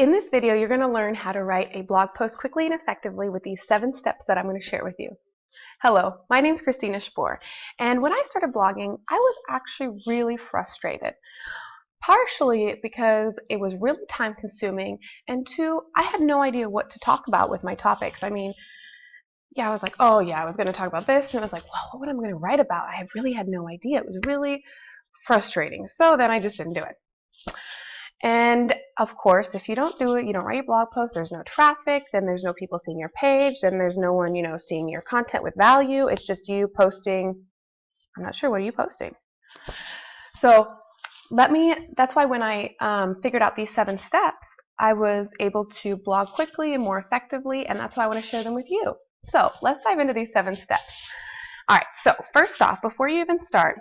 In this video, you're going to learn how to write a blog post quickly and effectively with these 7 steps that I'm going to share with you. Hello, my name is Christina Spohr, and when I started blogging, I was actually really frustrated. Partially because it was really time consuming, and 2, I had no idea what to talk about with my topics. I was like, oh yeah, I was going to talk about this, and it was like, well, what am I going to write about? I really had no idea. It was really frustrating, so then I just didn't do it. And of course, if you don't do it, you don't write a blog post, there's no traffic, then there's no people seeing your page, then there's no one, seeing your content with value. It's just you posting. I'm not sure, what are you posting? So that's why when I figured out these 7 steps, I was able to blog quickly and more effectively, and that's why I want to share them with you. So let's dive into these 7 steps. All right, so first off, before you even start,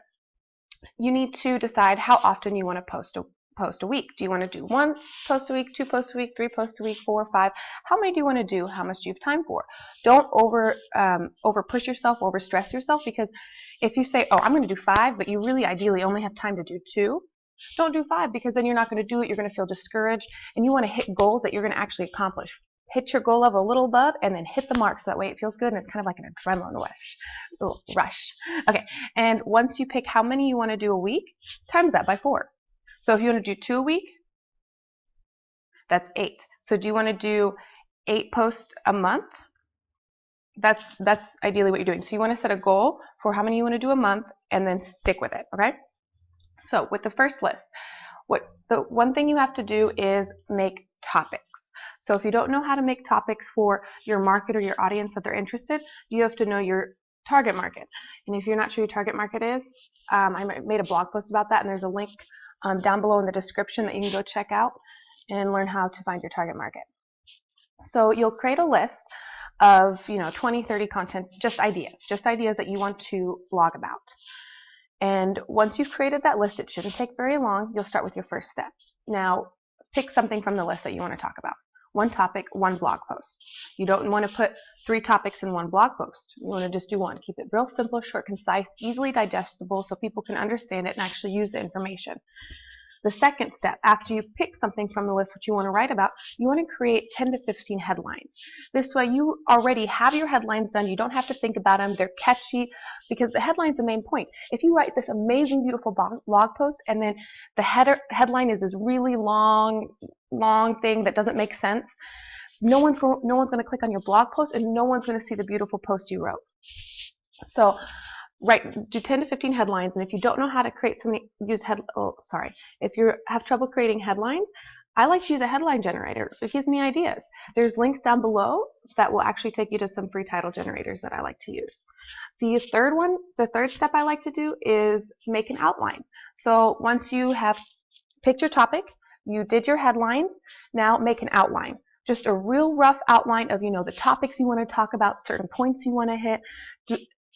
you need to decide how often you want to post a week. Do you want to do 1 post a week, 2 posts a week, 3 posts a week, 4 or 5? How many do you want to do? How much do you have time for? Don't over push yourself, over stress yourself, because if you say, oh, I'm going to do 5, but you really ideally only have time to do 2, don't do 5, because then you're not going to do it. You're going to feel discouraged, and you want to hit goals that you're going to actually accomplish. Hit your goal level a little above, and then hit the mark, so that way it feels good, and it's kind of like an adrenaline rush. Okay, and once you pick how many you want to do a week, times that by 4. So if you want to do 2 a week, that's 8. So do you want to do 8 posts a month? That's ideally what you're doing. So you want to set a goal for how many you want to do a month, and then stick with it, okay? So with the first list, the one thing you have to do is make topics. So if you don't know how to make topics for your market or your audience that they're interested, you have to know your target market. And if you're not sure your target market is, I made a blog post about that, and there's a link down below in the description that you can go check out and learn how to find your target market. So you'll create a list of 20, 30 content, just ideas that you want to blog about. And once you've created that list, it shouldn't take very long. You'll start with your first step. Now, pick something from the list that you want to talk about. 1 topic, 1 blog post. You don't want to put 3 topics in 1 blog post. You want to just do 1. Keep it real simple, short, concise, easily digestible, so people can understand it and actually use the information. The second step, after you pick something from the list which you want to write about, you want to create 10 to 15 headlines. This way you already have your headlines done. You don't have to think about them. They're catchy, because the headline's the main point. If you write this amazing, beautiful blog post, and then the headline is this really long thing that doesn't make sense, no one's going to click on your blog post, and no one's going to see the beautiful post you wrote. So do 10 to 15 headlines, and if you don't know how to create if you have trouble creating headlines, I like to use a headline generator. It gives me ideas. There's links down below that will actually take you to some free title generators that I like to use. The third step I like to do is make an outline. So once you have picked your topic, you did your headlines, now make an outline. Just a real rough outline of the topics you want to talk about, certain points you want to hit.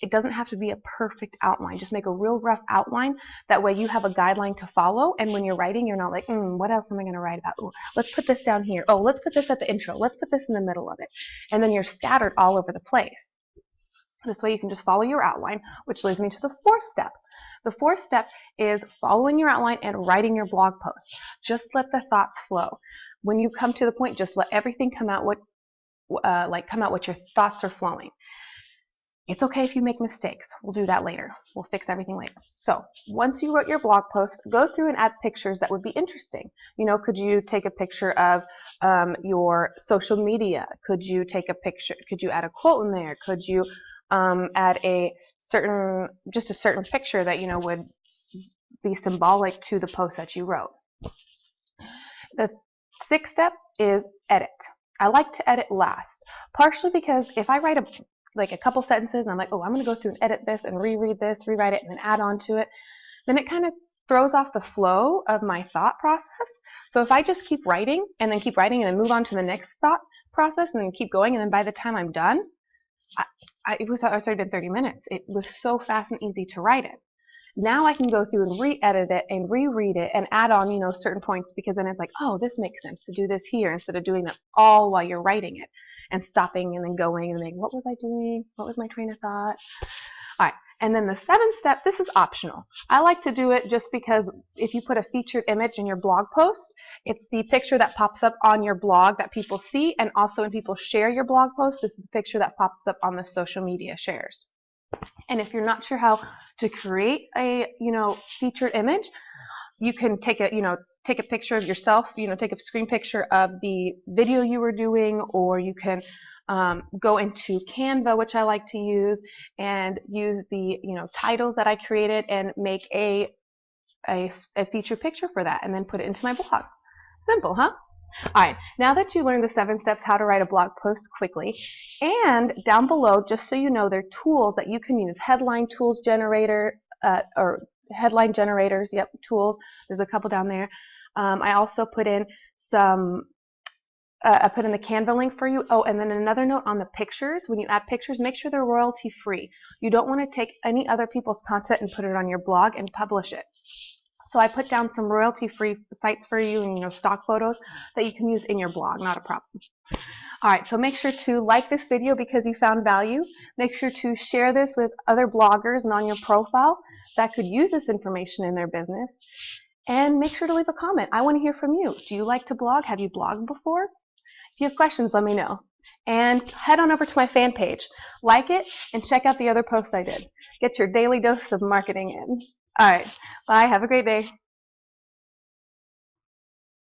It doesn't have to be a perfect outline. Just make a real rough outline. That way you have a guideline to follow, and when you're writing, you're not like, what else am I going to write about? Ooh, let's put this down here. Oh, let's put this at the intro. Let's put this in the middle of it. And then you're scattered all over the place. This way you can just follow your outline, which leads me to the 4th step. The 4th step is following your outline and writing your blog post. Just let the thoughts flow. When you come to the point, just let everything come out what your thoughts are flowing. It's okay if you make mistakes. We'll do that later. We'll fix everything later. So once you wrote your blog post, go through and add pictures that would be interesting. Could you take a picture of your social media? Could you take a picture? Could you add a quote in there? Could you add a certain picture that would be symbolic to the post that you wrote? The 6th step is edit. I like to edit last, partially because if I write a couple sentences and I'm like, oh, I'm going to go through and edit this and reread this, rewrite it, and then add on to it, then it kind of throws off the flow of my thought process. So if I just keep writing and then move on to the next thought process and then keep going, and then by the time I'm done, it's already been 30 minutes. It was so fast and easy to write it. Now I can go through and re-edit it and reread it and add on, certain points, because then it's like, oh, this makes sense to do this here, instead of doing that all while you're writing it and stopping and then going and thinking, what was I doing? What was my train of thought? All right. And then the seventh step, this is optional. I like to do it just because if you put a featured image in your blog post, it's the picture that pops up on your blog that people see, and also when people share your blog post, it's the picture that pops up on the social media shares. And if you're not sure how to create a, featured image, you can take a picture of yourself, take a screen picture of the video you were doing, or you can go into Canva, which I like to use, and use the titles that I created and make a featured picture for that, and then put it into my blog. Simple, huh? Alright, now that you learned the 7 steps how to write a blog post quickly, and down below, just so you know, there are tools that you can use, headline tools generator, or headline generators, tools, there's a couple down there. I also put in I put in the Canva link for you. Oh, and then another note on the pictures. When you add pictures, make sure they're royalty free. You don't want to take any other people's content and put it on your blog and publish it. So I put down some royalty free sites for you, and stock photos that you can use in your blog, not a problem. Alright, so make sure to like this video because you found value. Make sure to share this with other bloggers and on your profile that could use this information in their business. And make sure to leave a comment. I want to hear from you. Do you like to blog? Have you blogged before? If you have questions, let me know. And head on over to my fan page. Like it and check out the other posts I did. Get your daily dose of marketing in. Alright, bye. Have a great day.